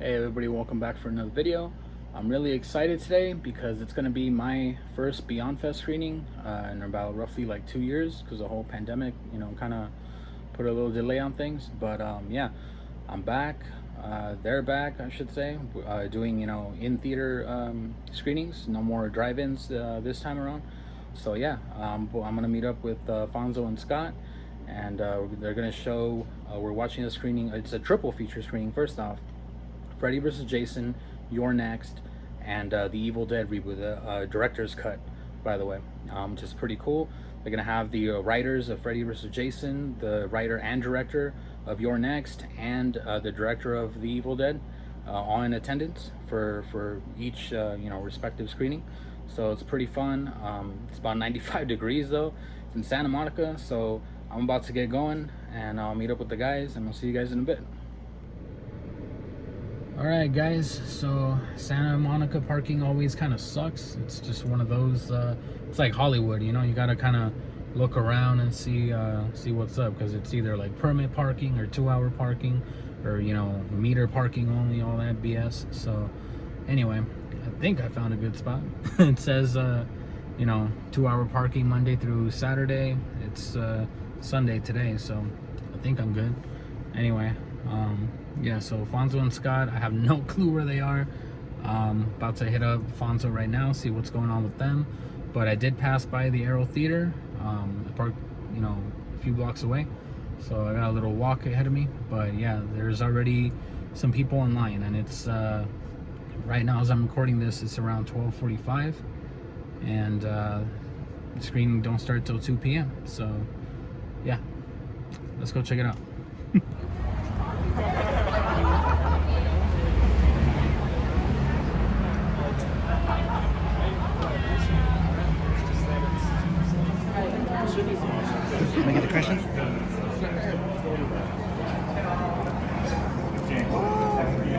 Hey everybody, welcome back for another video. I'm really excited today because it's going to be my first BeyondFest screening in about roughly like 2 years because the whole pandemic, kind of put a little delay on things. But yeah, I'm back. They're back, I should say, doing, in theater screenings, no more drive-ins this time around. So yeah, I'm going to meet up with Fonzo and Scott, and they're going to show, we're watching a screening. It's a triple feature screening, first off. Freddy vs. Jason, You're Next, and the Evil Dead reboot, the director's cut, by the way, which is pretty cool. They're gonna have the writers of Freddy vs. Jason, the writer and director of You're Next, and the director of the Evil Dead, all in attendance for each respective screening. So it's pretty fun. It's about 95 degrees though. It's in Santa Monica, so I'm about to get going, and I'll meet up with the guys, and I'll see you guys in a bit. Alright guys, so Santa Monica parking always kind of sucks. It's just one of those, it's like Hollywood, you gotta kind of look around and see what's up, because it's either like permit parking or 2-hour parking or, meter parking only, all that BS. So anyway, I think I found a good spot. It says, 2-hour parking Monday through Saturday. It's Sunday today, so I think I'm good. Anyway, yeah, so Fonzo and Scott, I have no clue where they are. About to hit up Fonzo right now, see what's going on with them. But I did pass by the Arrow Theater. I parked, a few blocks away. So I got a little walk ahead of me. But yeah, there's already some people online. And it's, right now as I'm recording this, it's around 12:45. And the screening don't start till 2 p.m. So yeah, let's go check it out. Can I get the question?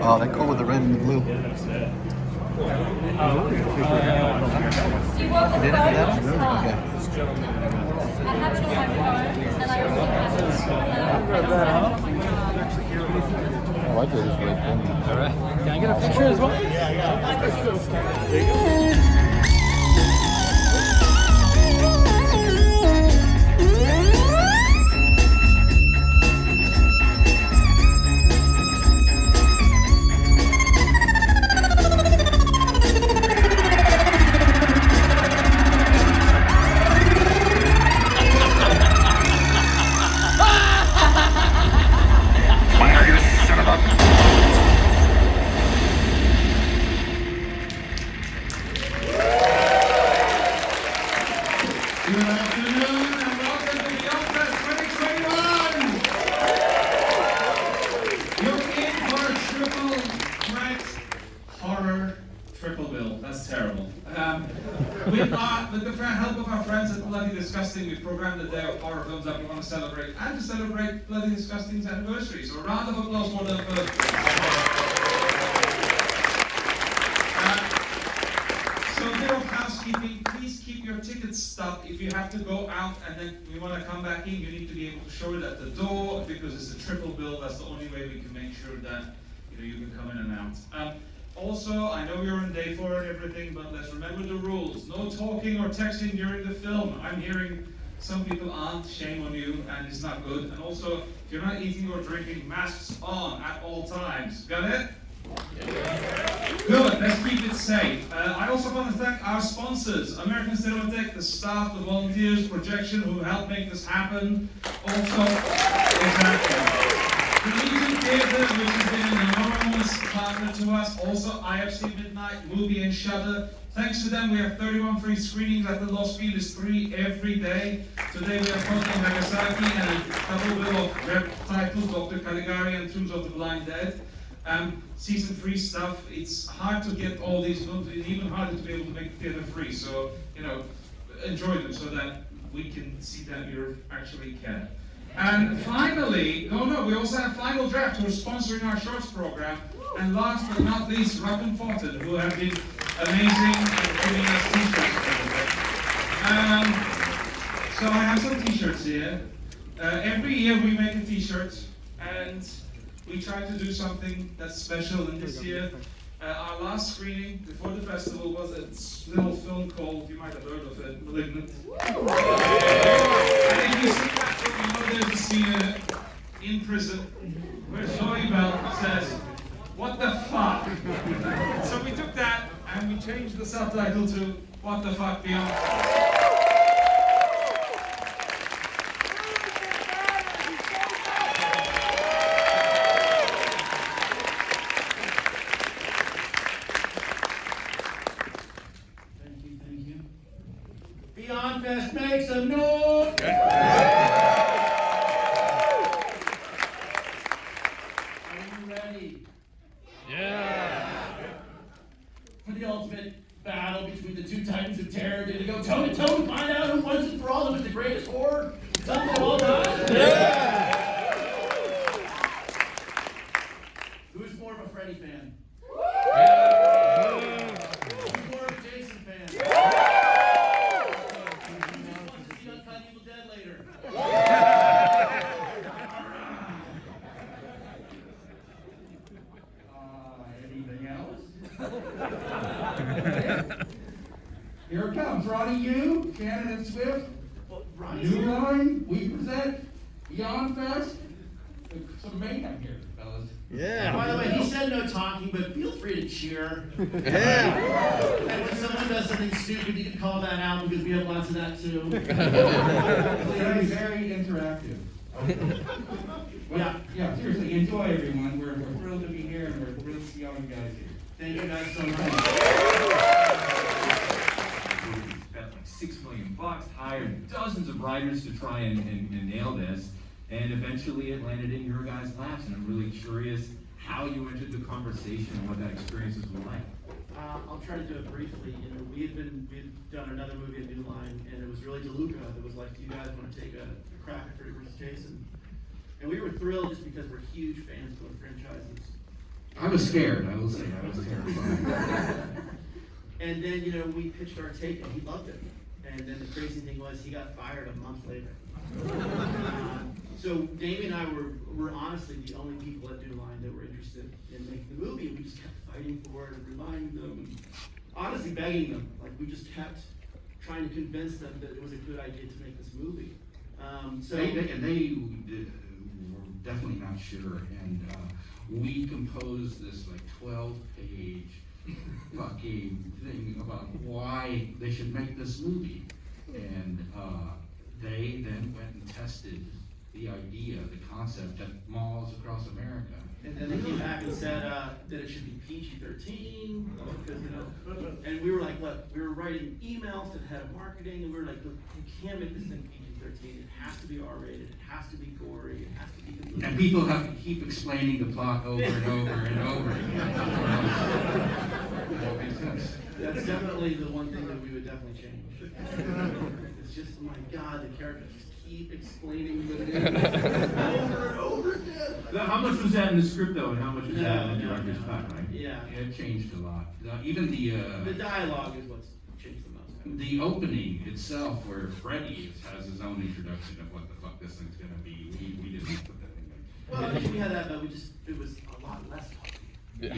Oh, they're cool with the red and the blue. You did it for that? Okay. I have it on my phone, and I also have it I like it. It's really cool. Alright. Can I get a picture as well? Yeah. Good afternoon and welcome to BeyondFest 2021! You're in for a triple threat horror triple bill. That's terrible. With the help of our friends at Bloody Disgusting, we've programmed a day of horror films that we want to celebrate and to celebrate Bloody Disgusting's anniversary. So a round of applause for them So a bit of housekeeping, please keep your tickets stuck. If you have to go out and then you want to come back in, you need to be able to show it at the door because it's a triple bill. That's the only way we can make sure that you can come in and out. Also, I know you're on day 4 and everything, but let's remember the rules. No talking or texting during the film. I'm hearing some people aren't. Shame on you, and it's not good. And also, if you're not eating or drinking, masks on at all times. Got it? Good, let's keep it safe. I also want to thank our sponsors, American Cinematheque, the staff, the volunteers, Projection, who helped make this happen. Also, exactly. The Legion Theatre, which has been an enormous partner to us. Also, IFC Midnight, Movie and Shudder. Thanks to them, we have 31 free screenings at the Lost Field. Is 3 every day. Today we have Tokyo Nagasaki and a double bill of rep titles, Dr. Caligari and Tombs of the Blind Dead. Season free stuff. It's hard to get all these films. It's even harder to be able to make theater free. So, enjoy them so that we can see that you actually can. And finally, we also have Final Draft, who are sponsoring our shorts program. And last but not least, Rob and Fortin, who have been amazing in giving us t-shirts. So I have some t-shirts here. Every year we make a t-shirt, and we tried to do something that's special in this year. Our last screening before the festival was a little film called, you might have heard of it, Malignant. And if you see that film, you know there's a scene in prison where Zoe Bell says, "What the fuck?" So we took that and we changed the subtitle to "What the fuck Beyond." Thank you. BeyondFest, make some noise! Are you ready? For the ultimate battle between the two titans of terror, did it go toe to toe to find out who once and for all is the greatest horror? Something of all time? Who's more of a Freddy fan? Who's more of a Jason fan? Who wants to see Untitled Chapter later? Anything else? Here it comes, Ronnie Yu, Shannon and Swift. Well, Ronnie's New here. line, we present BeyondFest. Some mayhem here, fellas. Yeah. By the way, he said no talking, but feel free to cheer. Yeah. And when someone does something stupid, you can call that out because we have lots of that too. Very, very interactive. Yeah. Yeah, seriously, enjoy everyone. We're thrilled to be here and we're thrilled to see all you guys here. Thank you guys so much. We spent like $6 million, hired dozens of writers to try and nail this, and eventually it landed in your guys' laps. And I'm really curious how you entered the conversation and what that experience was like. I'll try to do it briefly. You know, we had done another movie at New Line, and it was really DeLuca that was like, "Do you guys want to take a crack at Freddy vs. Jason?" And we were thrilled just because we're huge fans of both franchises. I was scared, I will say. I was terrified. And then, you know, we pitched our take, and he loved it. And then the crazy thing was, he got fired a month later. So Damien and I were honestly the only people at New Line that were interested in making the movie. We just kept fighting for it and reminding them, and honestly begging them. Like, we just kept trying to convince them that it was a good idea to make this movie. They were definitely not sure, and we composed this like 12-page fucking thing about why they should make this movie, and they then went and tested the idea, the concept at malls across America. And then they came back and said that it should be PG-13, because, you know, and we were like, look, we were writing emails to the head of marketing, and we were like, look, you can't make this thing PG-13. It has to be R-rated, it has to be gory, it has to be completely. And people have to keep explaining the plot over and over and over again. That makes sense. That's definitely the one thing that we would definitely change. It's just, oh my God, the characters just keep explaining the news over and over again. How much was that in the script though, and how much was that in the director's cut, right? Yeah. It changed a lot. Even The dialogue is what's changed the most. the opening itself, where Freddy has his own introduction of what the fuck this thing's gonna be, we didn't put that in there. Well, I think we had that, but it was a lot less talking. Yeah.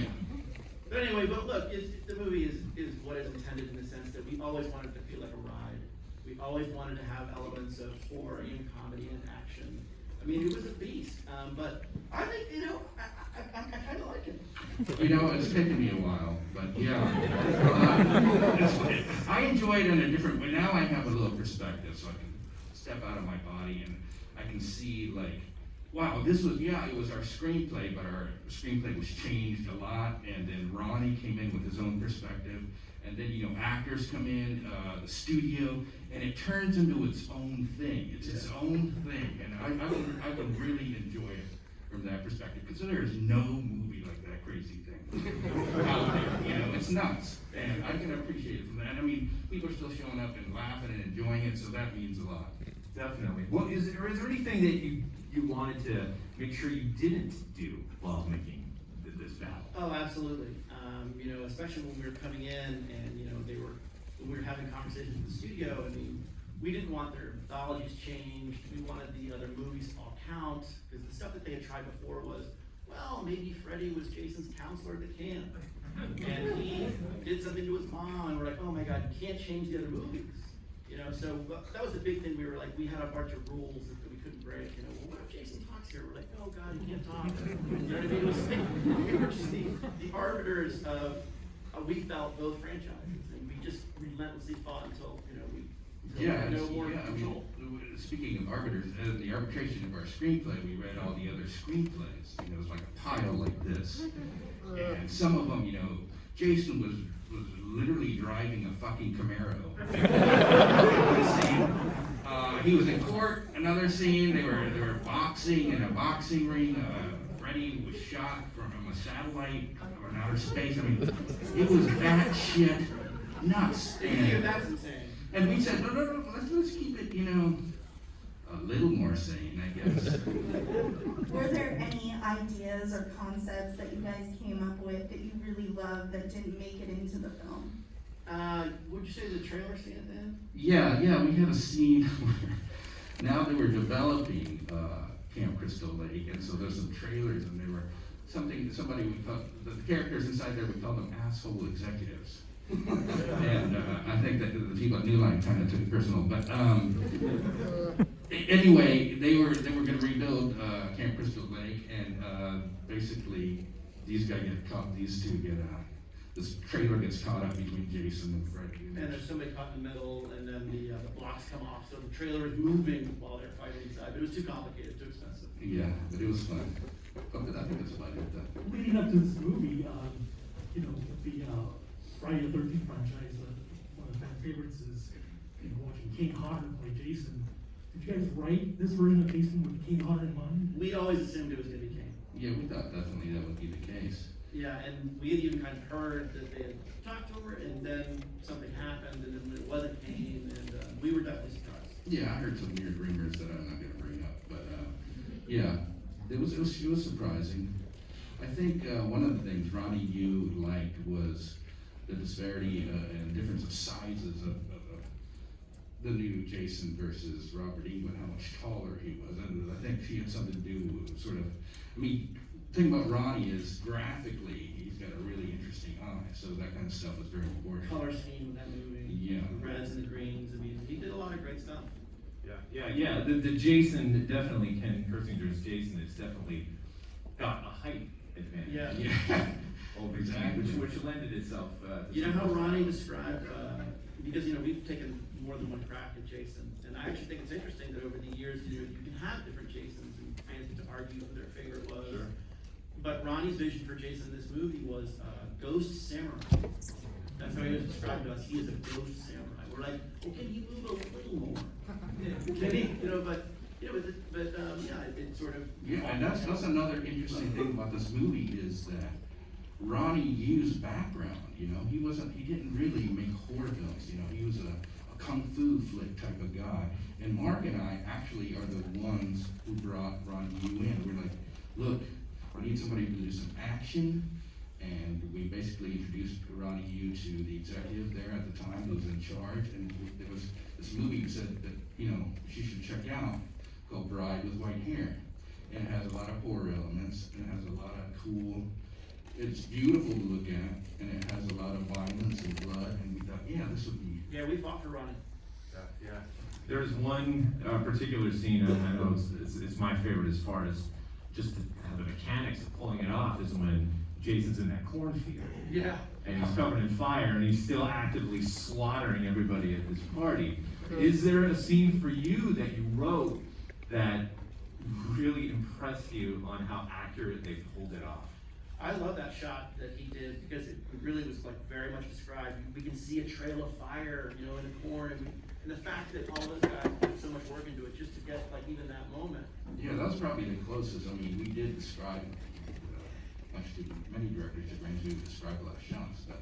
But anyway, but look, the movie is what is intended in the sense that we always wanted it to feel like a ride. We always wanted to have elements of horror and comedy and action. I mean, it was a beast, but I think, you know, I kind of like it. You know, it's taken me a while, but yeah. I enjoy it in a different way. Now I have a little perspective, so I can step out of my body and I can see, like, wow, this was, yeah, it was our screenplay, but our screenplay was changed a lot, and then Ronnie came in with his own perspective, and then, you know, actors come in, the studio, and it turns into its own thing. It's its own thing, and I can really enjoy it from that perspective, because there is no movie like that crazy thing out there. You know, it's nuts, and I can appreciate it from that. I mean, people are still showing up and laughing and enjoying it, so that means a lot. Definitely. Well, is there anything that you wanted to make sure you didn't do while making this battle? Oh, absolutely. You know, especially when we were coming in and, you know, when we were having conversations with the studio, I mean, we didn't want their mythologies changed. We wanted the other movies to all count, because the stuff that they had tried before was, well, maybe Freddy was Jason's counselor at the camp. And he did something to his mom, and we're like, oh my God, you can't change the other movies. You know, so that was the big thing. We were like, we had a bunch of rules that we couldn't break. You know, well, what if Jason talks here? We're like, oh God, he can't talk. You know what I mean? It was we were just the arbiters of we felt both franchises, and we just relentlessly fought until we no more control. Speaking of arbiters, the arbitration of our screenplay, we read all the other screenplays. You know, it was like a pile like this, and some of them, you know, Jason was literally driving a fucking Camaro. One scene, he was in court. Another scene, they were boxing in a boxing ring. Freddy was shot from a satellite or outer space. I mean, it was that shit nuts. That's insane. And we said, no, let's keep it, you know, a little more sane, I guess. Were there any ideas or concepts that you guys came up with that you really loved that didn't make it into the film? Would you say the trailer scene at the end? Yeah, we had a scene where now they were developing Camp Crystal Lake, and so there's some trailers, and they were somebody we call, the characters inside there, we call them asshole executives. And I think that the people at New Line kind of took it personal, but anyway, they were going to rebuild Camp Crystal Lake, and basically these two get this trailer gets caught up between Jason and Freddy. And there's somebody caught in the middle, and then the blocks come off, so the trailer is moving while they're fighting inside. But it was too complicated, too expensive. Yeah, but it was fun. I think it's fun. Leading up to this movie, you know, the Friday the 13th franchise, one of the fan favorites is, you know, watching King Hodder play Jason. Did you guys write this version of Jason with King Hodder in mind? We always assumed it was going to be King. Yeah, we thought definitely that would be the case. Yeah, and we had even kind of heard that they had talked to her, and then something happened, and then it wasn't King, and we were definitely surprised. Yeah, I heard some weird rumors that I'm not going to bring up, but yeah, it was surprising. I think one of the things Ronnie Yu liked was the disparity and difference of sizes of the new Jason versus Robert Englund, how much taller he was. And I think he had something to do with sort of, I mean, the thing about Ronnie is graphically, he's got a really interesting eye, so that kind of stuff is very important. Color scheme with that movie. Yeah. The reds and the greens. I mean, he did a lot of great stuff. Yeah. The Jason, definitely, Ken Kirzinger's Jason has definitely got a height advantage. Yeah. Over Exactly. which lended itself to You know how Ronnie described, because, you know, we've taken more than one crack at Jason, and I actually think it's interesting that over the years, you know, you can have different Jasons, and fans get to argue who their favorite was. Sure. But Ronnie's vision for Jason in this movie was ghost samurai. That's how he was described to us. He is a ghost samurai. We're like, well, can he move a little more? Can he? You know, but yeah, it sort of. Yeah, and that's another interesting thing about this movie is that Ronnie Yu's background, you know, he didn't really make horror films, you know, he was a kung fu flick type of guy. And Mark and I actually are the ones who brought Ronnie Yu in. We're like, look, we need somebody to do some action, and we basically introduced Ronnie Yu to the executive there at the time who was in charge, and there was this movie said that, you know, she should check out called Bride with White Hair. And it has a lot of horror elements, and it has a lot of cool, it's beautiful to look at, and it has a lot of violence and blood, and we thought, yeah, this would be. Yeah, we fought for Ronnie. Yeah. There's one particular scene I know it's my favorite as far as just the mechanics of pulling it off is when Jason's in that cornfield. Yeah. And he's covered in fire, and he's still actively slaughtering everybody at this party. Is there a scene for you that you wrote that really impressed you on how accurate they pulled it off? I love that shot that he did because it really was like very much described. We can see a trail of fire, you know, in the corn, and the fact that all those guys put so much work into it just to get like even that moment. Yeah, that was probably the closest. I mean, we did describe, much to many directors that ran to describe a lot of shots, but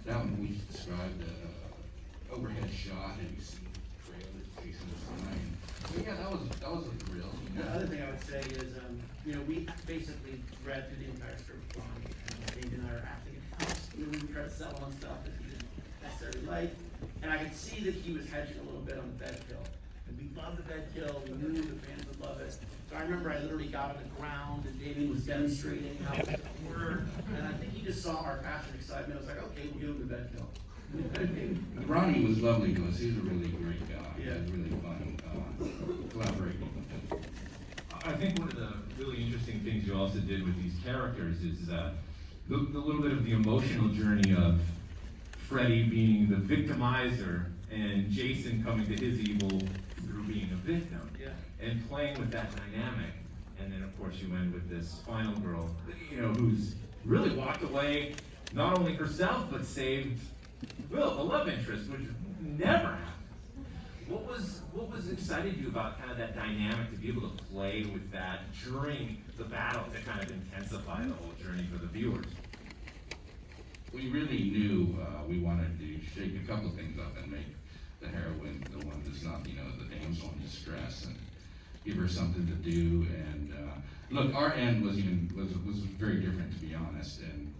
that one we described the overhead shot, and you see the trail that Jason was flying. But yeah, that was a thrill. You know? The other thing I would say is, you know, we basically read through the entire script with Ronnie, and Dave and I are acting in house. You know, we tried to sell on stuff that he didn't necessarily like, and I could see that he was hedging a little bit on the bed kill. And We love the bed kill. We knew the fans would love it. So I remember I literally got on the ground and Damien was demonstrating how it worked. And I think he just saw our passion and excitement. I was like, okay, we'll give him the bed kill. Ronnie was lovely to us. He was a really great guy. Yeah. It was really fun collaborating with him. I think one of the really interesting things you also did with these characters is the little bit of the emotional journey of Freddy being the victimizer and Jason coming to his evil through being a victim. Yeah. And playing with that dynamic. And then of course you end with this final girl, who's really walked away, not only herself, but saved Will, the love interest, which never happens. What was excited you about kind of that dynamic to be able to play with that during the battle to kind of intensify the whole journey for the viewers? We really knew we wanted to shake a couple things up and make the heroine the one that's not, the damsel in distress, and give her something to do. And look, our end was very different, to be honest, and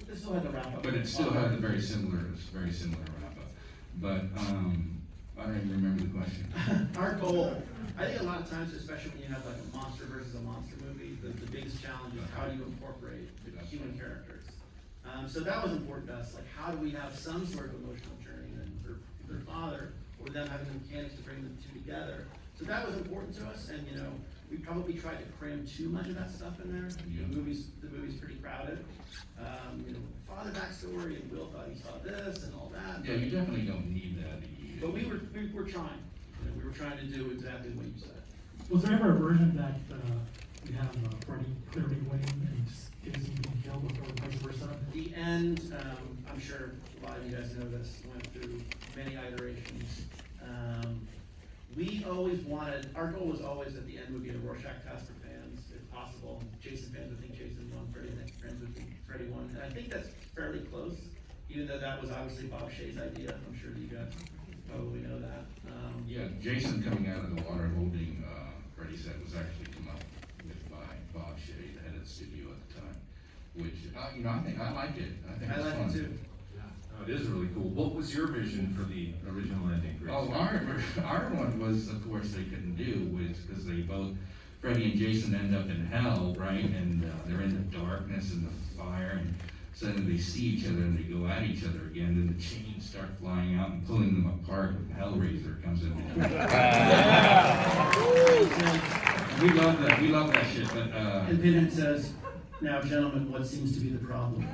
It still had the wrap up. but it still had a very similar wrap up. But I don't even remember the question. Our goal, I think a lot of times, especially when you have like a monster versus a monster movie, the biggest challenge is how do you incorporate the human characters. So that was important to us. Like, how do we have some sort of emotional journey and for their father, or them having the mechanics to bring the two together. So that was important to us, and we probably tried to cram too much of that stuff in there. Yeah. The movie's pretty crowded. Father backstory, and Will thought he saw this and all that. Yeah, you definitely don't need that. But we were trying. We were trying to do exactly what you said. Was there ever a version that we have Freddy clearly winning and just Jason being killed, or vice versa? The end, I'm sure a lot of you guys know this, went through many iterations. Our goal was always that the end would be a Rorschach test for fans, if possible. Jason fans would think Jason won, Freddy fans would think Freddy won. And I think that's fairly close, even though that was obviously Bob Shea's idea. I'm sure you guys probably know that. Yeah, Jason coming out of the water holding Freddy set was actually come up with by Bob Shea, the head of the studio at the time. Which I like it. I think I it's like fun. it too. It is really cool. What was your vision for the original ending, Chris? Oh, our one was, of course, they couldn't do, because they both, Freddy and Jason end up in hell, right? And they're in the darkness and the fire, and suddenly they see each other and they go at each other again. Then the chains start flying out and pulling them apart, and Hellraiser comes in between. We love that. We love that shit. But And Pittman says, "Now, gentlemen, what seems to be the problem?"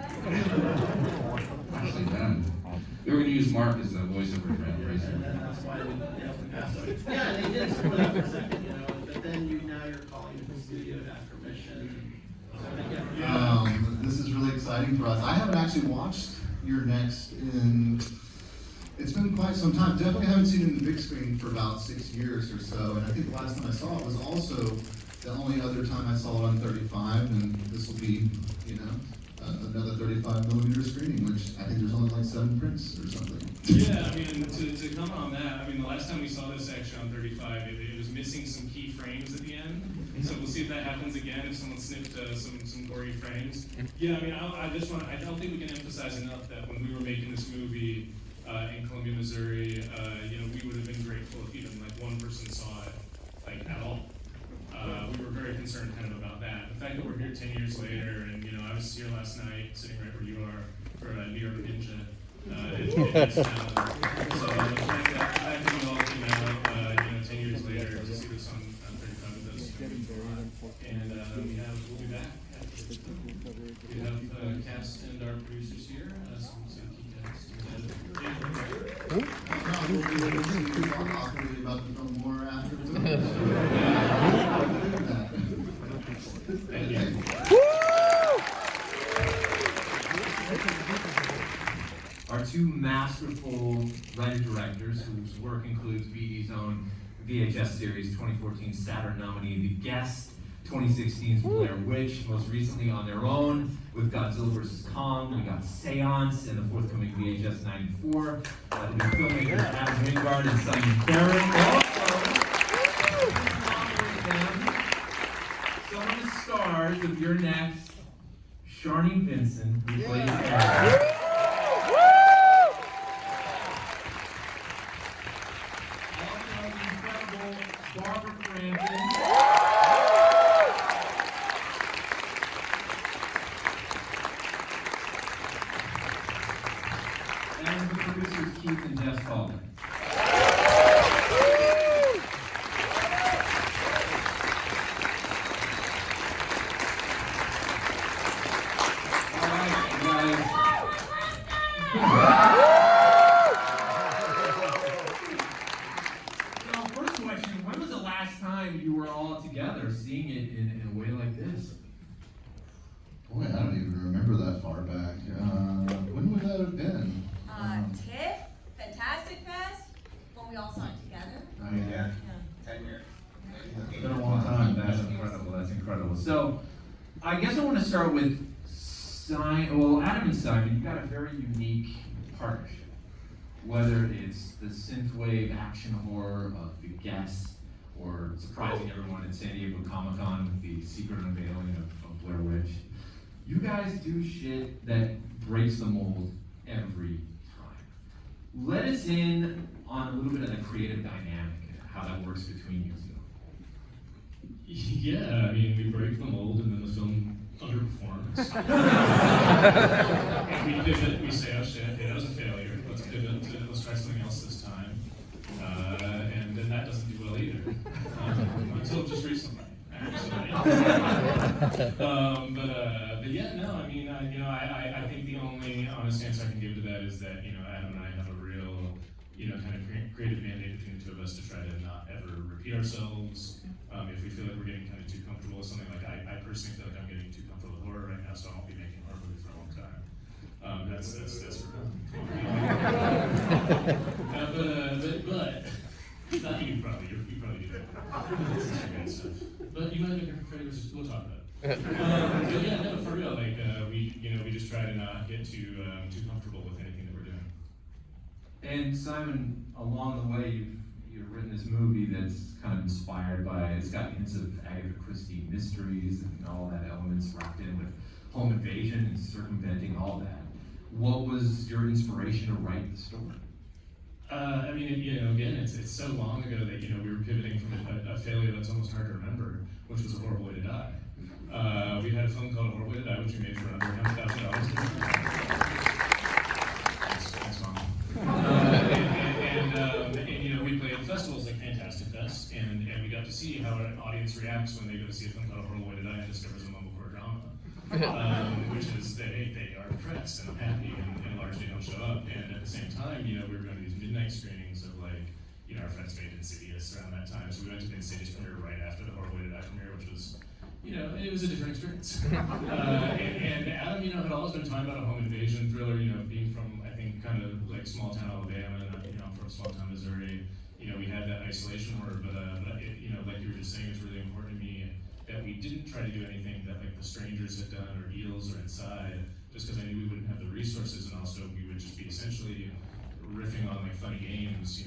actually done. We were going to use Mark as the voice of Hellraiser. And then that's why we passed on it. Yeah, they did split up for a second, but then now you're calling it the studio to ask permission. This is really exciting for us. I haven't actually watched your next it's been quite some time. Definitely haven't seen it in the big screen for about 6 years or so. And I think the last time I saw it was also the only other time I saw it on 35, and this will be, another 35 millimeter screening, which I think there's only like 7 prints or something. Yeah, to comment on that, the last time we saw this actually on 35, it was missing some key frames at the end. So we'll see if that happens again, if someone snipped some gory frames. Yeah, I don't think we can emphasize enough that when we were making this movie in Columbia, Missouri, we would have been grateful if even like one person saw it, at all. We were very concerned kind of about that. The fact that we're here 10 years later, and I was here last night, sitting right where you are, for New York Ninja. It's so the fact that you all came out, 10 years later to see this on 35 with us. And we'll be back. We have cast and our producers here, some key cast. We'll be talking about the film more after Thank you. Our two masterful writer-directors, whose work includes BD's own VHS series, 2014 Saturn nominee The Guest, 2016's Blair Witch, most recently on their own with Godzilla vs. Kong. We got Seance and the forthcoming VHS 94. The filmmakers Adam Wingard and Simon Barrett. Also, some of the stars of your next, Sharni Vinson, who plays Eric. and the producers Keith and Jess Calder. You were all together seeing it in a way like this? Boy, I don't even remember that far back. When would that have been? TIFF, Fantastic Fest, when we all saw it together. Oh, yeah. 10 years. It's been a long time. That's incredible. That's incredible. So, I guess I want to start with Adam and Simon. You've got a very unique partnership. Whether it's the synthwave action horror of The Guest, or surprising everyone at San Diego Comic-Con with the secret unveiling of Blair Witch. You guys do shit that breaks the mold every time. Let us in on a little bit of the creative dynamic and how that works between you two. Yeah, I mean, we break the mold and then the film underperforms. And we pivot, we say, oh shit, it was a failure, let's pivot, let's try something else this time. And then that doesn't do well either. Until just recently, actually. But yeah, no, I mean, I think the only honest answer I can give to that is that, Adam and I have a real, kind of creative mandate between the two of us to try to not ever repeat ourselves. If we feel like we're getting kind of too comfortable with something, like I personally feel like I'm getting too comfortable with horror right now, so I won't be making horror movies for a long time. That's for real. Not you probably. You probably do that. But you might make a creative. We'll talk about it. But yeah, no, for real. Like we just try to not get too comfortable with anything that we're doing. And Simon, along the way, you've written this movie that's kind of inspired by. It's got hints of Agatha Christie mysteries and all that elements wrapped in with home invasion and circumventing all that. What was your inspiration to write the story? I mean, again, it's so long ago that we were pivoting from a failure that's almost hard to remember, which was A Horrible Way to Die. We had a film called A Horrible Way to Die, which we made for under $100,000. Thanks, Mom. And we played at festivals like Fantastic Fest, and we got to see how an audience reacts when they go to see a film called A Horrible Way to Die and discovers a mumblecore drama, which is that they are impressed and unhappy and largely don't show up. And at the same time, we were going to these midnight screenings of our friends made Insidious around that time. So we went to the Insidious premiere right after the Horrible Way to Die premiere, which was, it was a different experience. And Adam, had always been talking about a home invasion thriller, being from, I think, kind of like small town Alabama, and I'm from small town Missouri. We had that isolation horror, but like you were just saying, it's really important to me that we didn't try to do anything that like The Strangers had done or Eels or Inside, just because I knew we wouldn't have the resources, and also we would just be essentially riffing on like funny games,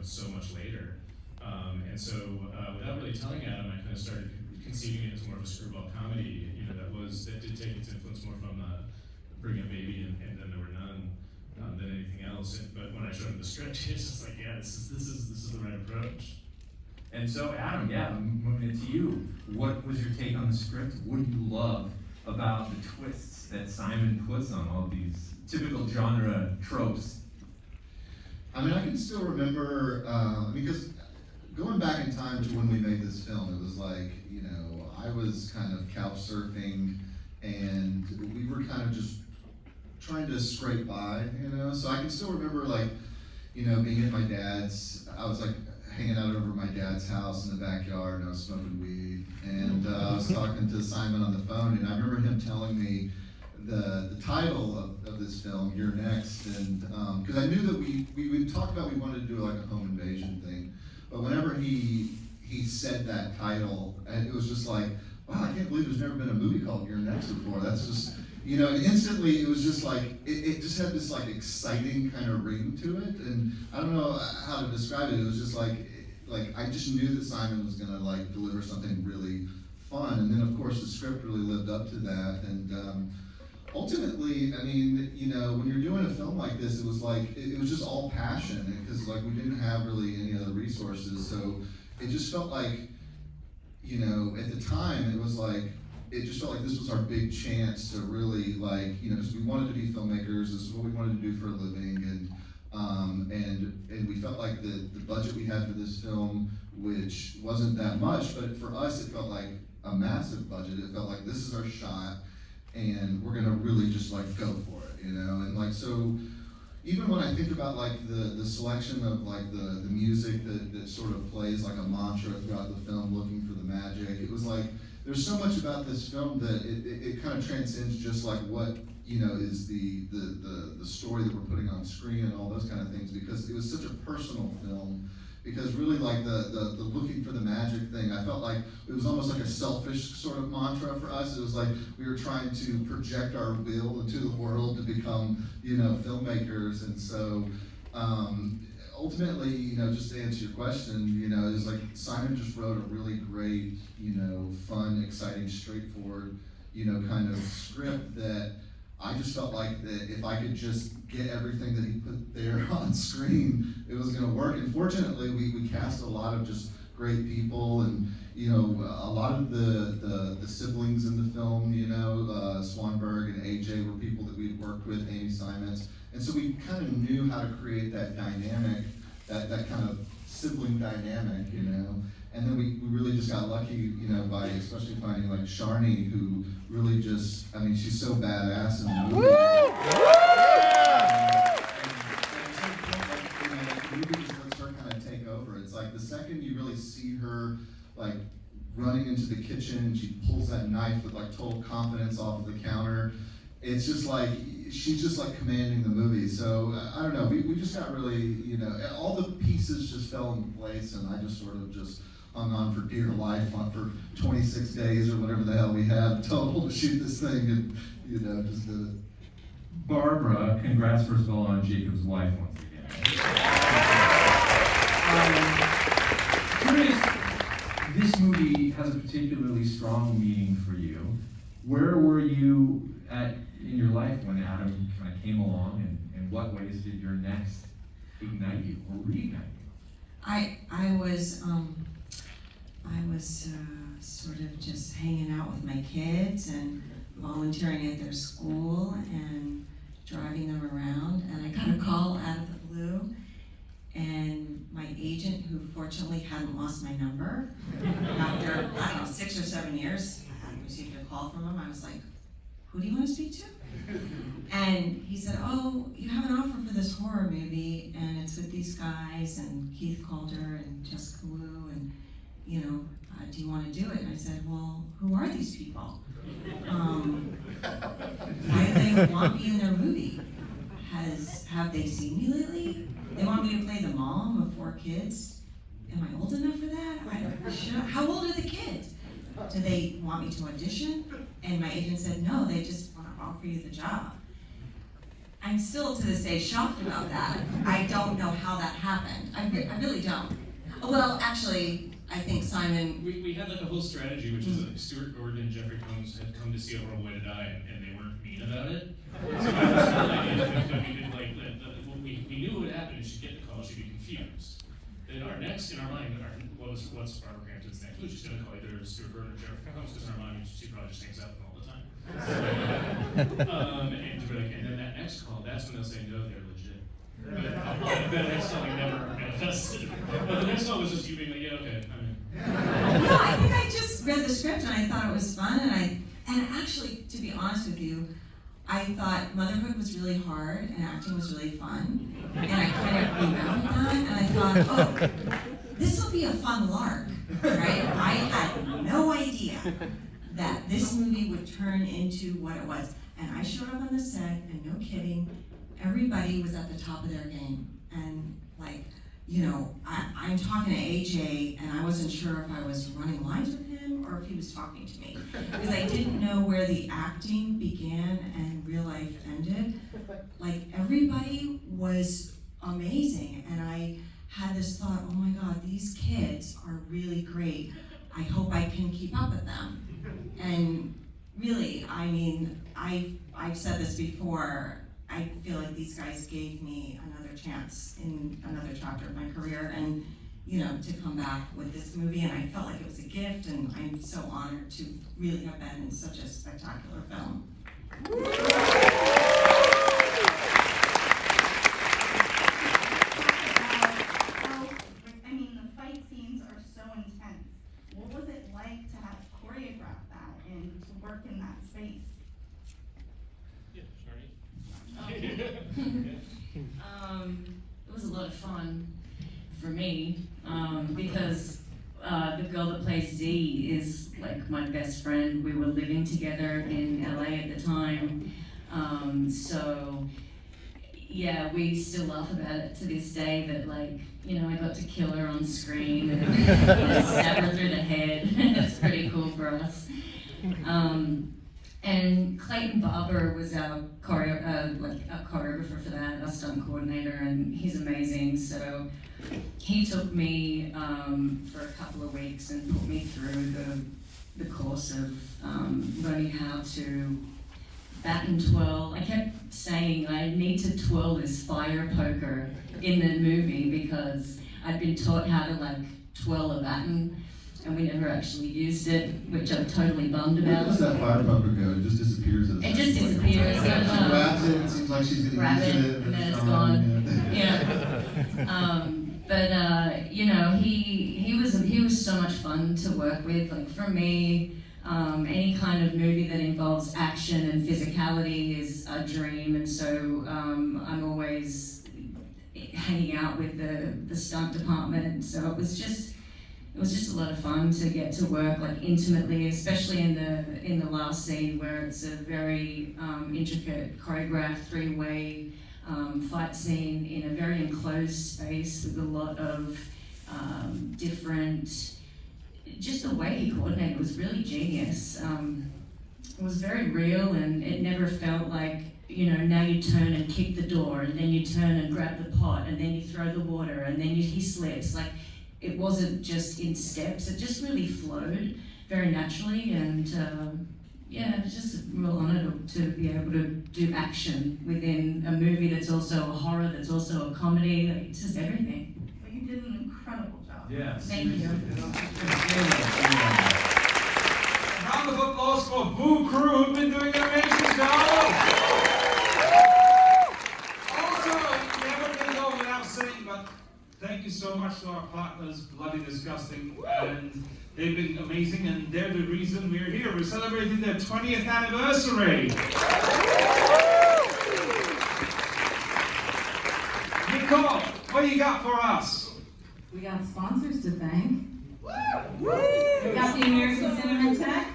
so much later. And so without really telling Adam, I kind of started conceiving it as more of a screwball comedy, that did take its influence more from Bring It Baby and Then There Were None than anything else. But when I showed him the script, he was just like, yeah, this is the right approach. And so, Adam, moving it to you. What was your take on the script? What do you love about the twists that Simon puts on all these typical genre tropes? I mean, I can still remember, because going back in time to when we made this film, it was like, I was kind of couch surfing, and we were kind of just trying to scrape by, So I can still remember, being at my dad's. I was hanging out over my dad's house in the backyard, and I was smoking weed, and I was talking to Simon on the phone, and I remember him telling me the title of this film, You're Next, and because I knew that we talked about we wanted to do like a home invasion thing, but whenever he said that title, it was just like, wow, I can't believe there's never been a movie called You're Next before. That's just, and instantly it was just like, it just had this like exciting kind of ring to it, and I don't know how to describe it. It was just like I just knew that Simon was gonna deliver something really fun, and then of course the script really lived up to that, and ultimately, I mean, when you're doing a film like this, it was like, it was just all passion, because we didn't have really any other resources, so it just felt like, at the time, it was like, it just felt like this was our big chance to really, like, you know, because we wanted to be filmmakers, this is what we wanted to do for a living, and we felt like the budget we had for this film, which wasn't that much, but for us it felt like a massive budget. It felt like this is our shot, and we're gonna really just like go for it, you know? And like, so even when I think about like the selection of like the music that sort of plays like a mantra throughout the film, looking for the magic, it was like, there's so much about this film that it kind of transcends just like what, you know, is the story that we're putting on screen and all those kind of things, because it was such a personal film. Because really, like the looking for the magic thing, I felt like it was almost like a selfish sort of mantra for us. It was like we were trying to project our will into the world to become, you know, filmmakers. And so ultimately, you know, just to answer your question, you know, it's like Simon just wrote a really great, you know, fun, exciting, straightforward, you know, kind of script that I just felt like that if I could just get everything that he put there on screen, it was gonna work. And fortunately, we cast a lot of just great people, and you know, a lot of the siblings in the film, you know, Swanberg and AJ were people that we'd worked with, Amy Simons, and so we kind of knew how to create that dynamic, that kind of sibling dynamic, you know. And then we really just got lucky, you know, by especially finding like Sharni, who really just, I mean, she's so badass in the movie. The movie just lets her kind of take over. It's like the second you really see her like running into the kitchen, she pulls that knife with like total confidence off of the counter. It's just like, she's just like commanding the movie. So I don't know, we just got really, you know, all the pieces just fell into place, and I just sort of just hung on for dear life for 26 days or whatever the hell we had total to shoot this thing, and you know, just did it. Barbara, congrats first of all on Jacob's wife once again. Curious, this movie has a particularly strong meaning for you. Where were you at in your life when Adam kind of came along, and in what ways did your next ignite you or reignite you? I was sort of just hanging out with my kids and volunteering at their school and driving them around, and I got a call out of the blue, and my agent, who fortunately hadn't lost my number, after, I don't know, 6 or 7 years, I hadn't received a call from him. I was like, who do you want to speak to? And he said, oh, you have an offer for this horror movie, and it's with these guys, and Keith Calder and Jessica Wu, and you know, do you want to do it? And I said, well, who are these people? Why do they want me in their movie? Have they seen me lately? They want me to play the mom of 4 kids? Am I old enough for that? How old are the kids? Do they want me to audition? And my agent said, no, they just want to offer you the job. I'm still to this day shocked about that. I don't know how that happened. I really don't. Well, actually, I think Simon... We had like a whole strategy, which is like Stuart Gordon and Jeffrey Combs had come to see A Horrible Way to Die, and they weren't mean about it. So we knew what happened, and she'd get the call, she'd be confused. Then our next, in our mind, what's Barbara Crampton's next move? She's going to call either Stuart Gordon or Jeffrey Combs, because in our mind, she probably just hangs out with them all the time. And then that next call, that's when they'll say, no, they're legit. But the next call never manifested. But the next call was just you being like, yeah, okay, I'm in. No, I think I just read the script and I thought it was fun, and actually, to be honest with you, I thought motherhood was really hard and acting was really fun, and I kind of remembered that, and I thought, oh, this will be a fun lark, right? I had no idea that this movie would turn into what it was, and I showed up on the set, and no kidding, everybody was at the top of their game, and like, you know, I'm talking to AJ, and I wasn't sure if I was running lines with him or if he was talking to me, because I didn't know where the acting began and real life ended. Like, everybody was amazing, and I had this thought, oh my God, these kids are really great. I hope I can keep up with them. And really, I mean, I've said this before, I feel like these guys gave me another chance in another chapter of my career, and to come back with this movie, and I felt like it was a gift, and I'm so honored to really have been in such a spectacular film. The fight scenes are so intense. What was it like to have choreographed that and to work in that space? It was a lot of fun for me because the girl that plays Z is like my best friend. We were living together in LA at the time, so yeah, we still laugh about it to this day that I got to kill her on screen and stab her through the head. It's pretty cool for us. And Clayton Barber was our choreographer for that, our stunt coordinator, and he's amazing. So he took me for a couple of weeks and put me through the course of learning how to bat and twirl. I kept saying I need to twirl this fire poker in the movie because I'd been taught how to twirl a baton, and we never actually used it, which I'm totally bummed about. Where does that fire poker go? It just disappears. It just disappears. She grabs it, it seems like she's going to use it, and then it's gone. Yeah. He was so much fun to work with. For me, any kind of movie that involves action and physicality is a dream, and so I'm always hanging out with the stunt department. So it was just a lot of fun to get to work intimately, especially in the last scene where it's a very intricate choreographed three-way fight scene in a very enclosed space with a lot of different. Just the way he coordinated was really genius. It was very real, and it never felt like, now you turn and kick the door, and then you turn and grab the pot, and then you throw the water, and then he slips. It wasn't just in steps, it just really flowed very naturally, and it was just a real honor to be able to do action within a movie that's also a horror, that's also a comedy, it's just everything. But you did an incredible job. Yes. Thank you. Round of applause for Boo Crew, who've been doing an amazing job. Also, never can go without saying, but thank you so much to our partners, Bloody Disgusting, and they've been amazing, and they're the reason we're here. We're celebrating their 20th anniversary. Nicole, what do you got for us? We got sponsors to thank. We got the American Cinema Tech.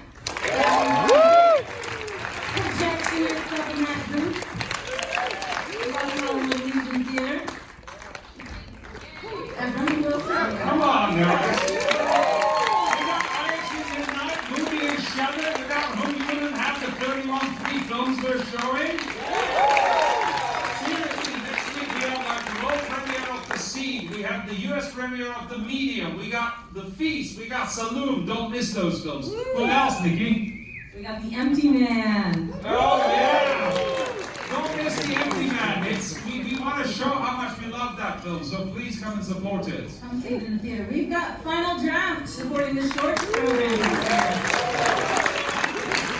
Projection is stuff in that booth. We also in the Legion Theater. Everyone will say. Come on, guys. We got IHG Midnight, Movie and Shelter, without whom we wouldn't have the 31 free films we're showing. Seriously, next week we have the world premiere of The Seed. We have the US premiere of The Medium. We got The Feast. We got Saloon. Don't miss those films. What else, Nikki? We got The Empty Man. Oh, yeah. Don't miss The Empty Man. We want to show how much we love that film, so please come and support it. Come see it in the theater. We've got Final Draft supporting the shorts program.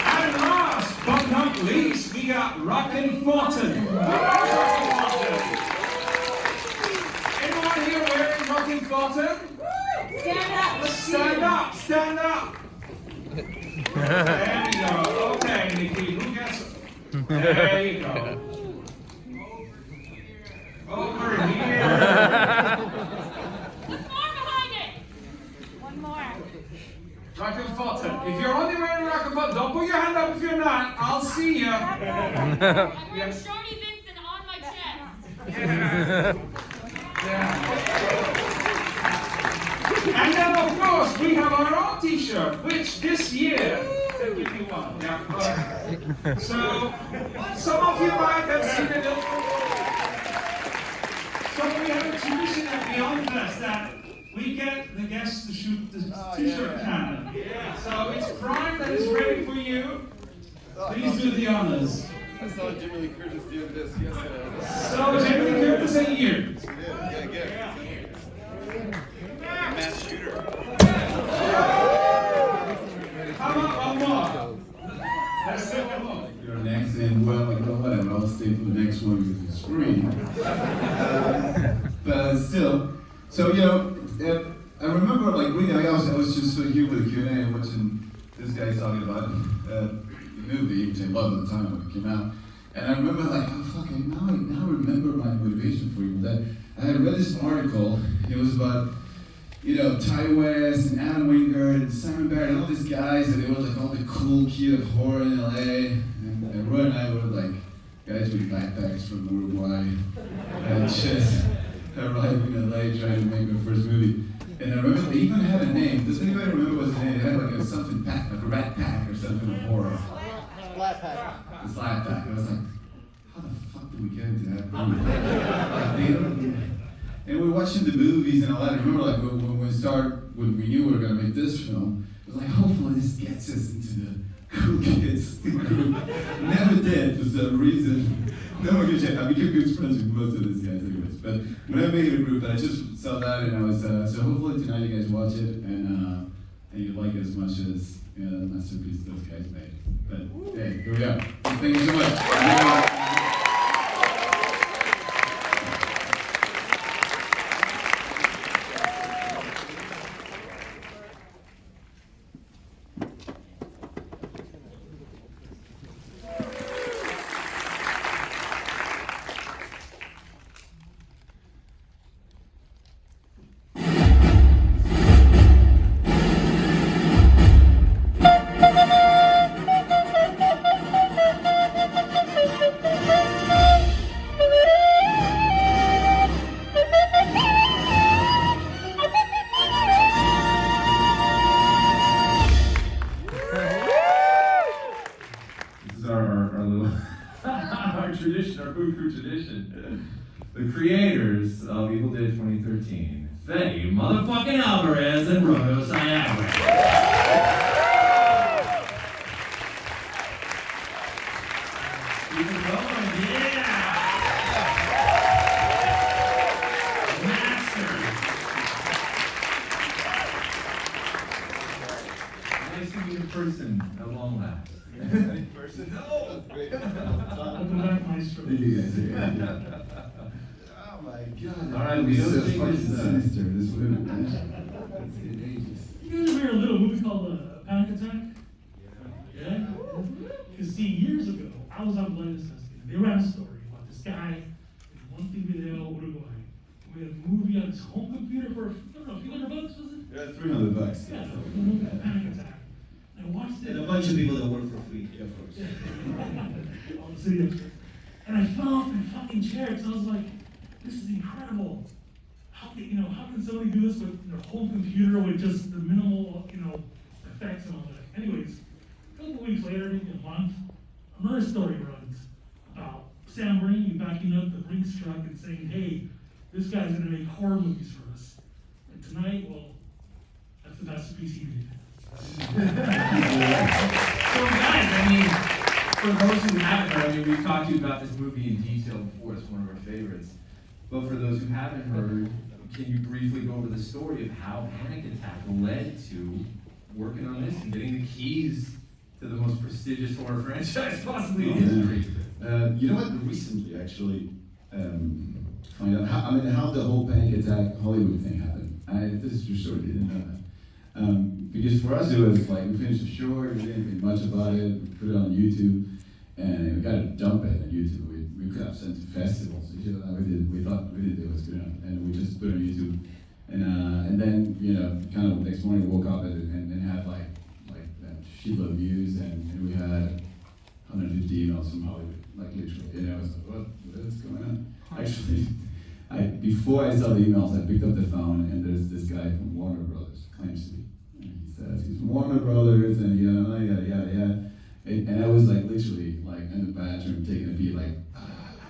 And last but not least, we got Rockin' Fortin. Anyone here wearing Rockin' Fortin? Stand up. Let's see Stand it. up, stand up. There you go. Okay, Nikki, who gets it? There you go. Over here. One more behind it. One more. Rockin' Fortin. If you're only wearing Rockin' Fortin, don't put your hand up if you're not. I'll see you. I'm wearing Shorty Vincent on my chest. Yeah. And then, of course, we have our own t-shirt, which this year, they'll give you one. Yeah. So, some of you might have seen it. So we have a tradition at BeyondFest that we get the guests to shoot the t-shirt cannon. So it's Prime that is ready for you. Please do the honors. I saw Jimmy Lee Curtis doing this yesterday. So Jimmy Lee Curtis and you. Yeah. Mass shooter. How about one more? Let's do one more. You're next, and well, you know whatever, I'll stay for the next one because it's free. But still, so you know, I remember like reading, I was just here with the Q&A and watching this guy talking about the movie, which I loved at the time when it came out. And I remember like, oh fuck, I now remember my motivation for it. That I had read this article, it was about, you know, Ty West and Adam Wingard and Simon Barrett and all these guys, and they were like all the cool kid of horror in LA. And Roy and I were like guys with backpacks from Uruguay and just arrived in LA trying to make our first movie. And I remember they even had a name. Does anybody remember what's the name? It had like a something pack, like a rat pack or something of horror. Slap pack. The slap pack. I was like, how the fuck did we get into that movie? And we were watching the movies and all that. I remember like when we knew we were gonna make this film, it was like, hopefully this gets us into the cool kids group. Never did for some reason. No one could check. I became good friends with most of these guys anyways. But when I made a group, I just saw that and I was, so hopefully tonight you guys watch it and you like it as much as the masterpiece those guys made. But hey, here we are. Thank you so much. Our food crew tradition. The creators of Evil Dead 2013, Freddy, motherfucking Alvarez, and Roto Sayagua. Keep it going, yeah! Masters. Nice to meet in person at long last. In person? No! Welcome back, Maestro. Oh my god. Alright, we so don't think fucking it's, sinister, this movie, man. It's in ages. You guys ever heard of a little movie called Panic Attack? Yeah? Because see, years ago, I was on Blind Assessment. They ran a story about this guy in Montevideo, Uruguay, who made a movie on his home computer for, I don't know, a few $100, was it? Yeah, $300. Yeah, the movie Panic Attack. I watched it. And a bunch of people that work for free, of course. All the city extras. And I fell off my fucking chair because I was like, this is incredible. How can somebody do this with their whole computer with just the minimal, effects and all that? Anyways, a couple weeks later, maybe a month, another story runs about Sam Raimi backing up the Brinks truck and saying, hey, this guy's gonna make horror movies for us. And tonight, well, that's the masterpiece he made. So guys, I mean, for those who haven't heard, we've talked to you about this movie in detail before. It's one of our favorites. But for those who haven't heard, can you briefly go over the story of how Panic Attack led to working on this and getting the keys to the most prestigious horror franchise possibly in history? You know what? Recently, actually, find out how the whole Panic Attack Hollywood thing happened. This is true story. Didn't know that. Because for us, it was like we finished the short, we didn't think much about it, we put it on YouTube, and we got to dump it on YouTube. We could have sent to festivals. We thought it was good enough, and we just put it on YouTube. And then kind of the next morning, woke up and had like a shitload of views, and we had 150 emails from Hollywood, like literally. I was like, what is going on? Actually, before I saw the emails, I picked up the phone, and there's this guy from Warner Brothers, claims to be. And he says he's from Warner Brothers, and yada. And I was like literally like in the bathroom taking a pee, like,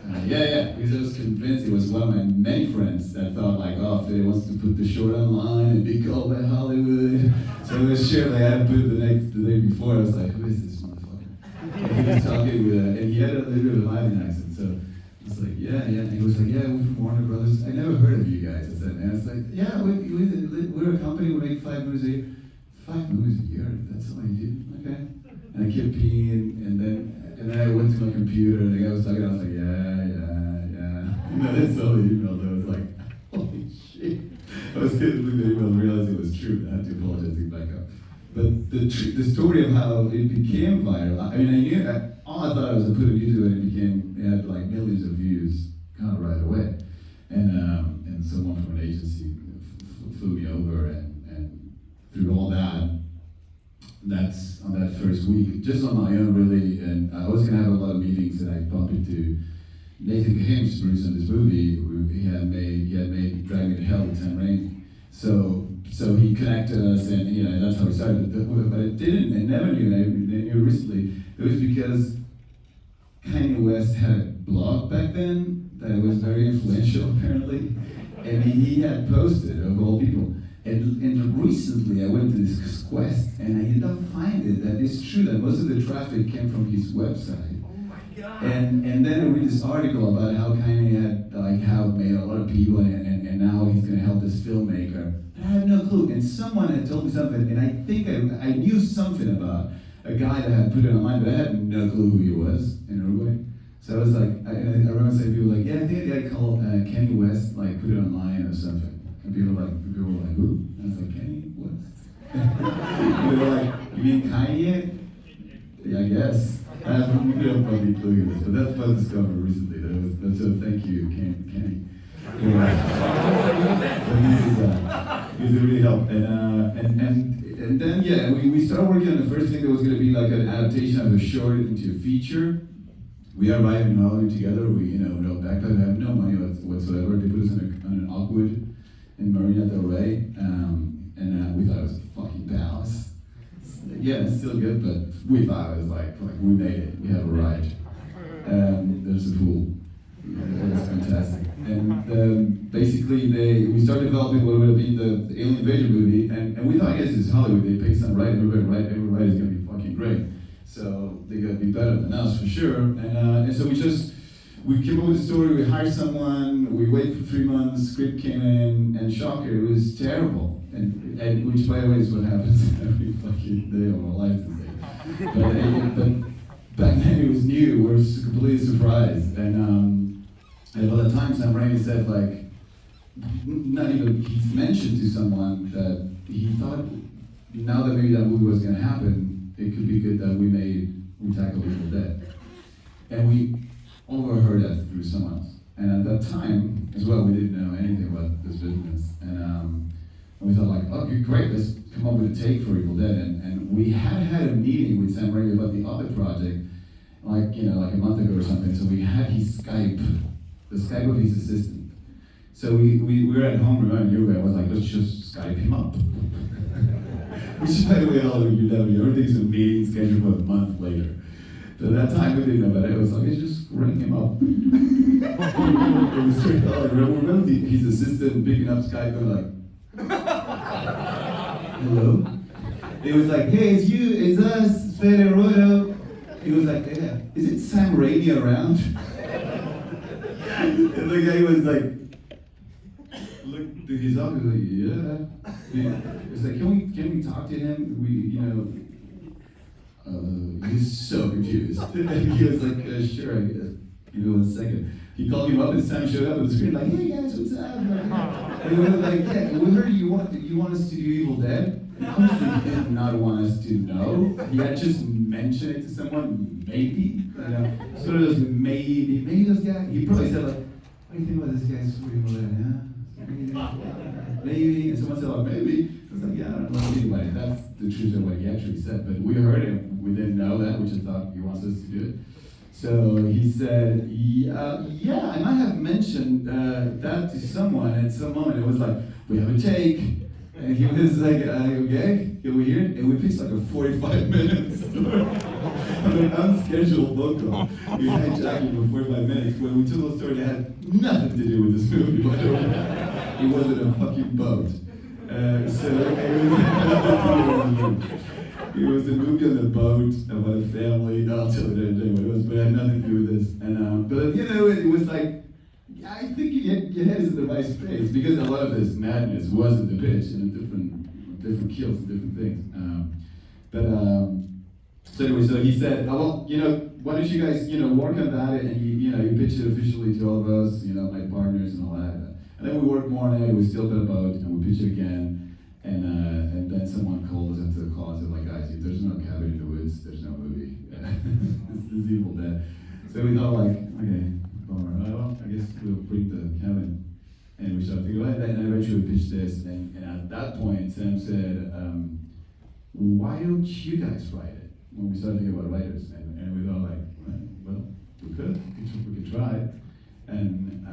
because I was convinced it was one of my many friends that thought like, oh, Freddy wants to put the short online and be called by Hollywood. So it was sure like I had to put it the day before. I was like, who is this motherfucker? And he was talking with and he had a little bit of a Latin accent, so was like, yeah. And he was like, yeah, we're from Warner Brothers. I never heard of you guys. I said, and it's like, yeah, we're a company, we make 5 movies a year. 5 movies a year? That's all you do? Okay. And I kept peeing, and then I went to my computer, and the guy was talking, I was like, yeah. And then I saw the email, and I was like, holy shit. I was getting through the email and realized it was true. I had to apologize to back up. But the story of how it became viral, I mean, I knew, all I thought was I put it on YouTube and it had like millions of views kind of right away. And someone from an agency flew me over and through all that's on that first week, just on my own really, and I was gonna have a lot of meetings and I bumped into Nathan Kahim's producer on this movie. He had made Drag Me to Hell with Sam Raimi. So he connected us, and that's how we started. But I never knew. I knew recently. It was because Kanye West had a blog back then that was very influential, apparently, and he had posted, of all people. And recently, I went to this quest, and I ended up finding that it's true that most of the traffic came from his website. And then I read this article about how Kanye had how made a lot of people and now he's gonna help this filmmaker. But I had no clue. And someone had told me something, and I think I knew something about a guy that had put it online, but I had no clue who he was in Uruguay. So I was like, I remember saying people like, yeah, I think a guy called Kanye West like put it online or something. And people were like, who? And I was like, Kanye West? And they were like, you mean Kanye? Yeah, I guess. I have no fucking clue who it is, but that's what I discovered recently. So thank you, Kenny. He's a really help. And then we started working on the first thing that was going to be like an adaptation of a short into a feature. We arrived in Hollywood together. We no backpack, we have no money whatsoever. They put us on an Oakwood in Marina del Rey, and we thought it was a fucking palace. Yeah, it's still good, but we thought it was like we made it. We have a ride. There's a pool. It was fantastic. And basically, we started developing what would have been the Alien Invasion movie, and we thought, I guess it's Hollywood. They pay some right, every ride is gonna be fucking great. So they gotta be better than us for sure. And so we came up with a story. We hired someone. We waited for 3 months. Script came in, and shocker, it was terrible. And which, by the way, is what happens every fucking day of our life today. But back then it was new. We were completely surprised. And by the time Sam Raimi said, like, not even he mentioned to someone that he thought now that maybe that movie was going to happen, it could be good that we tackled Evil Dead. And we overheard that through someone else. And at that time, as well, we didn't know anything about this business. And we thought like, okay, great, let's come up with a take for Evil Dead. And we had a meeting with Sam Raimi about the other project, like a month ago or something. So we had his Skype, the Skype of his assistant. So we were at home, remember, in Uruguay. I was like, let's just Skype him up. Which, by the way, all of you know, everything's a meeting scheduled for a month later. So at that time, we didn't know about it. I was like, let's just ring him up. It was straight out. I remember his assistant picking up Skype and like, hello? It was like, hey, it's you, it's us, it's Freddy. He was like, yeah, is it Sam Raimi around? And the guy was like, look to his office, like, yeah. It's like, can we talk to him? He's so confused. And he was like, sure, I guess. Give me 1 second. He called me up and Sam showed up on the screen like, hey guys, what's up? And we were like, yeah, we heard you want us to do Evil Dead? And honestly, he did not want us to know. He had just mentioned it to someone, maybe. Sort of those maybe those guys. He probably said like, what do you think about this guy's Evil Dead, yeah? Maybe. And someone said, like, maybe. I was like, yeah, I don't know. Anyway, that's the truth of what he actually said. But we heard him. We didn't know that. We just thought he wants us to do it. So he said, yeah, I might have mentioned that to someone at some moment. It was like, we have a take. And he was like, okay, can we hear it? And we pitched like a 45-minute story on an unscheduled phone call. We hijacked it for 45 minutes. When we told a story that had nothing to do with this movie, by the way. It wasn't a fucking boat. So it was It was a movie on a boat about a family. No, I'll tell you that anyway. It was, but it had nothing to do with this. And but you know, it was like, I think your head is in the right space because a lot of this madness was in the pitch and different kills and different things. So anyway, so he said, oh, well, you know, why don't you guys, you know, work on that and you pitch it officially to all of us, you know, my partners and all that. And then we worked more on it. We still got a boat and we pitched it again. And then someone called us into the closet like, guys, if there's no cabin in the woods, there's no movie. This is Evil Dead. So we thought like, okay, bummer. Well, I guess we'll bring the cabin. And we started thinking about it, and eventually we pitched this. And at that point, Sam said, why don't you guys write it? When we started thinking about writers. And we thought like, well, we could try. And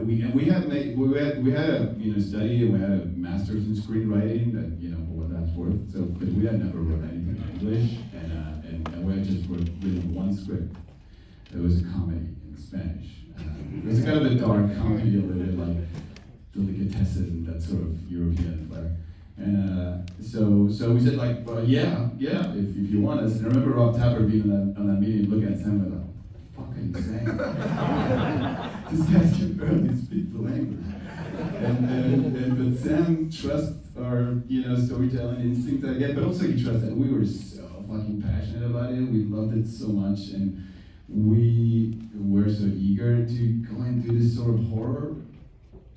we had a study and we had a master's in screenwriting that, you know, for what that's worth. So, but we had never wrote anything in English, and we had just written one script. It was a comedy in Spanish. It was kind of a dark comedy, a little bit like Delicatessen, that sort of European flair. And so we said like, well, yeah, if you want us. And I remember Rob Tapper being on that meeting, looking at Sam and like, what are you saying? These guys can barely speak the language. But Sam trusts our, you know, storytelling instinct again, but also he trusts that we were so fucking passionate about it. We loved it so much, and we were so eager to go and do this sort of horror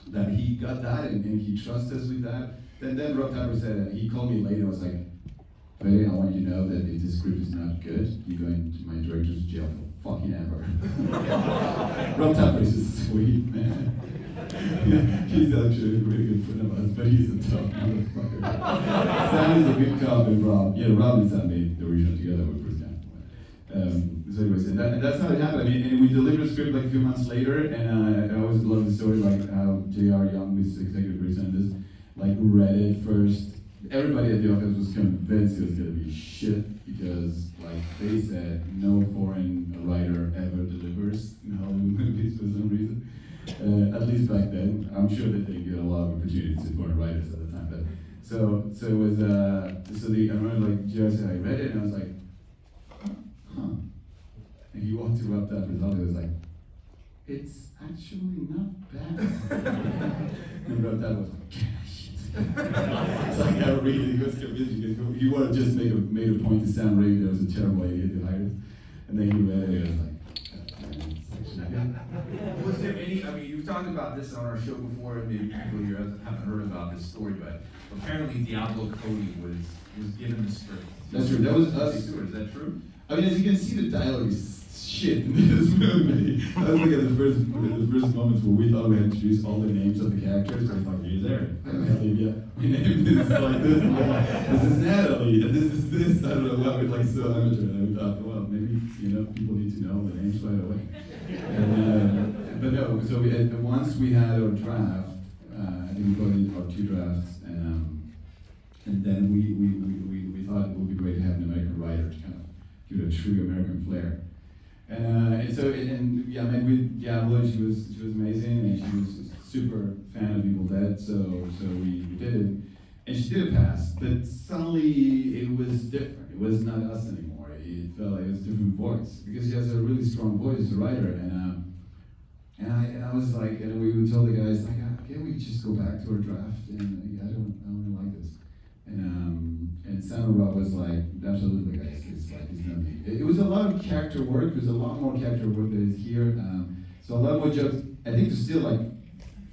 that he got that, and he trusted us with that. Then Rob Tapper said, he called me later and was like, Freddy, I want you to know that if this script is not good, you're going to my director's jail for fucking ever. Rob Tapper is a sweet man. He's actually a really good friend of us, but he's a tough motherfucker. Sam is a good cop, and Rob and Sam made the original together with Bruce Campbell. So anyways, and that's how it happened. I mean, and we delivered a script like a few months later, and I always love the story, like how J.R. Young, who's executive producer on this, like read it first. Everybody at the office was convinced it was gonna be shit because, like, they said no foreign writer ever delivers in Hollywood movies for some reason. At least back then. I'm sure that they get a lot of opportunities to foreign writers at the time. But so it was. I remember like Joe said, I read it and I was like, huh. And he walked to Rob Tapper's office. It was like, it's actually not bad. And Rob Tapper was like, it's like I really was convinced because you want to just made a point to Sam Raimi that was a terrible idea to hire us. And then he read it and was like, was there any, I mean, you've talked about this on our show before, and maybe people here haven't heard about this story, but apparently Diablo Cody was given the script. That's true, that was us. Is that true? I mean, as you can see, the dialogue is shit in this movie. That was like at the first moments where we thought we had introduced all the names of the characters. I was like, here's Aaron, Olivia, we named this like this, this is Natalie, and this is this. I don't know why we're like so amateur. And we thought, well, maybe, you know, people need to know the names right away. But no, so once we had our draft, I think we got in our 2 drafts, and then we thought it would be great to have an American writer to kind of give it a true American flair. And so I met with Diablo. She was amazing, and she was a super fan of Evil Dead. So we did it, and she did pass. But suddenly it was different. It was not us anymore. It felt like it was a different voice because she has a really strong voice as a writer. And I was like, and we told the guys like, can't we just go back to our draft? And I don't really like this. And Sam and Rob was like, absolutely, guys. It's not me. It was a lot of character work. It was a lot more character work that is here. So a lot more jokes. I think there's still like,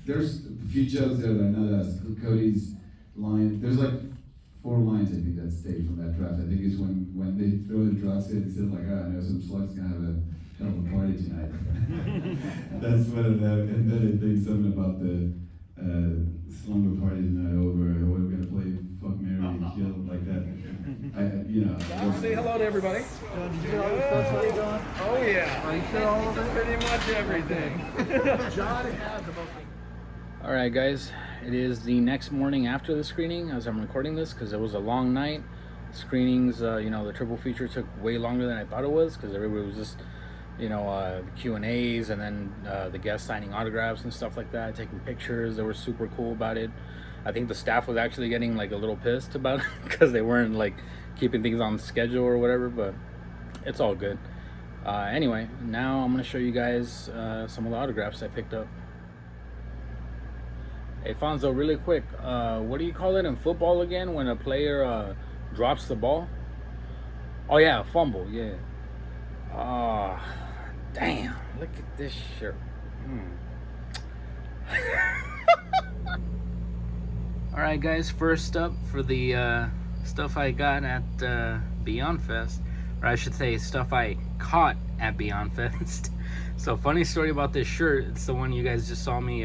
there's a few jokes that are not us. Cody's line. There's like 4 lines I think that stayed from that draft. I think it's when they throw the drugs in, they said like, I know some slugs gonna have a hell of a party tonight. That's what it is. And then I think something about the slumber party's not over. We're gonna play fuck, marry, kill like that. John, say hello to everybody. Did you get all your stuff ready, John? Oh yeah. Are you sure all of it? Pretty much everything. John has the most. All right, guys. It is the next morning after the screening as I'm recording this because it was a long night. Screenings, the triple feature took way longer than I thought it was because everybody was just, the Q&As and then the guests signing autographs and stuff like that, taking pictures. They were super cool about it. I think the staff was actually getting like a little pissed about it because they weren't like keeping things on schedule or whatever, but it's all good. Anyway, now I'm gonna show you guys some of the autographs I picked up. Hey Fonzo, really quick, what do you call it in football again when a player drops the ball? Oh yeah, fumble, yeah. Damn, look at this shirt. Alright guys, first up for the stuff I got at BeyondFest, or I should say stuff I caught at BeyondFest. So funny story about this shirt, it's the one you guys just saw me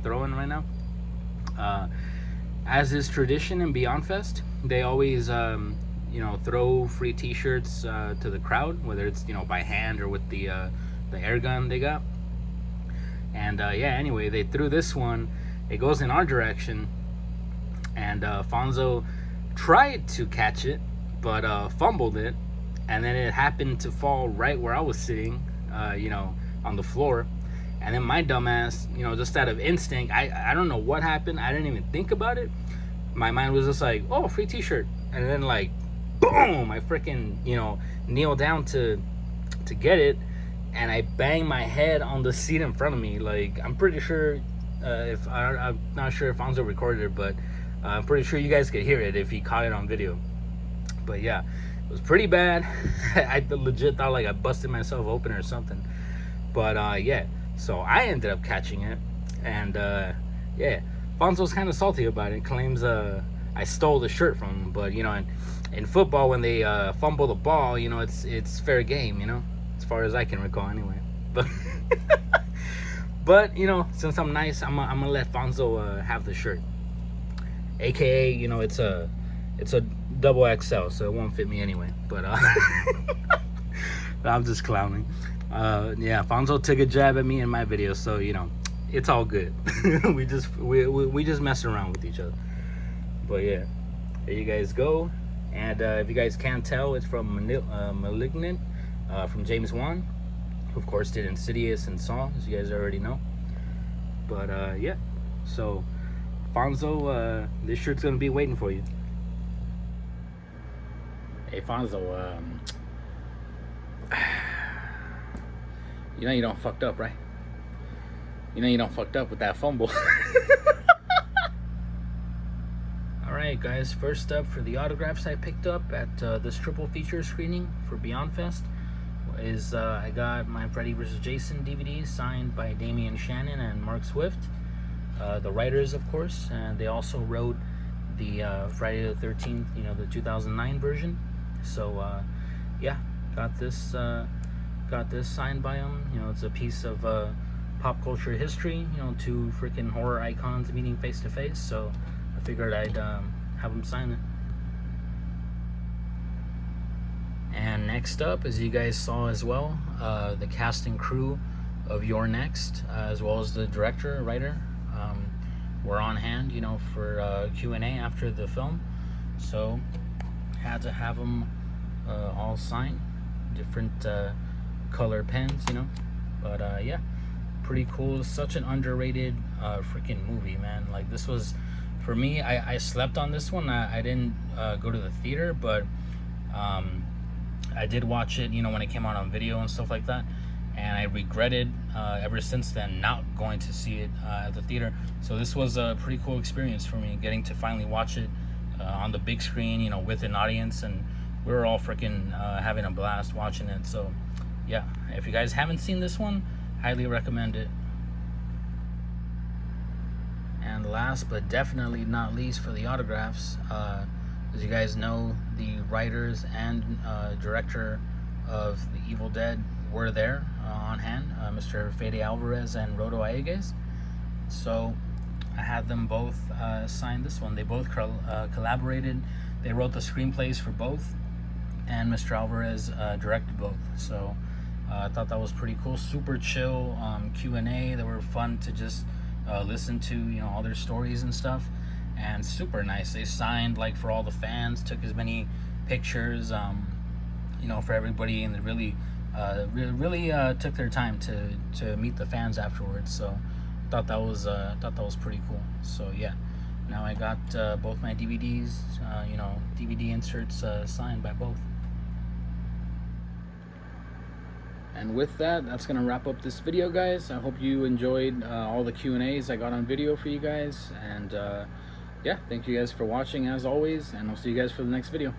throwing right now. As is tradition in BeyondFest, they always throw free t-shirts to the crowd, whether it's by hand or with the air gun they got. And anyway, they threw this one. It goes in our direction, and Fonzo tried to catch it, but fumbled it, and then it happened to fall right where I was sitting, on the floor. And then my dumbass, just out of instinct, I don't know what happened. I didn't even think about it. My mind was just like, oh, free t-shirt. And then like, boom, I freaking, kneel down to get it. And I bang my head on the seat in front of me. Like, I'm pretty sure, I'm not sure if Fonzo recorded it, but I'm pretty sure you guys could hear it if he caught it on video. But yeah, it was pretty bad. I legit thought like I busted myself open or something. But yeah, so I ended up catching it. And yeah, Fonzo's kind of salty about it. Claims I stole the shirt from him. But in football, when they fumble the ball, it's fair game, as far as I can recall anyway. But since I'm nice, I'm gonna let Fonzo have the shirt. AKA, it's a double XL, so it won't fit me anyway. But I'm just clowning. Yeah, Fonzo took a jab at me in my video, so it's all good. we just mess around with each other. But yeah, there you guys go. And if you guys can't tell, it's from Malignant, from James Wan, who of course did Insidious and Saw, as you guys already know. But yeah, so Fonzo, this shirt's gonna be waiting for you. Hey Fonzo, you don't fucked up, right? You don't fucked up with that fumble. Alright guys, first up for the autographs I picked up at this triple feature screening for BeyondFest is I got my Freddy vs. Jason DVD signed by Damian Shannon and Mark Swift, the writers of course, and they also wrote the Friday the 13th, the 2009 version. So yeah, got this signed by them. It's a piece of pop culture history, two freaking horror icons meeting face to face, so I figured I'd have them sign it. And next up, as you guys saw as well, the cast and crew of Your Next, as well as the director, writer, were on hand, for Q&A after the film. So had to have them all signed, different color pens, But yeah, pretty cool. Such an underrated freaking movie, man. Like, this was, for me, I slept on this one. I didn't go to the theater, but I did watch it, when it came out on video and stuff like that. And I regretted ever since then not going to see it at the theater. So this was a pretty cool experience for me, getting to finally watch it on the big screen, with an audience, and we were all freaking having a blast watching it. So yeah, if you guys haven't seen this one, highly recommend it. And last but definitely not least for the autographs, as you guys know, the writers and director of The Evil Dead were there on hand, Mr. Fede Alvarez and Rodo Aeges. So I had them both sign this one. They both collaborated. They wrote the screenplays for both, and Mr. Alvarez directed both. So I thought that was pretty cool. Super chill Q&A. They were fun to just listen to, all their stories and stuff, and super nice. They signed like for all the fans, took as many pictures, for everybody, and they really took their time to meet the fans afterwards. So thought that was pretty cool. So yeah, Now I got both my DVDs, you know, DVD inserts signed by both. And with that, that's gonna wrap up this video, guys. I hope you enjoyed all the Q&As I got on video for you guys. And yeah, thank you guys for watching as always, and I'll see you guys for the next video.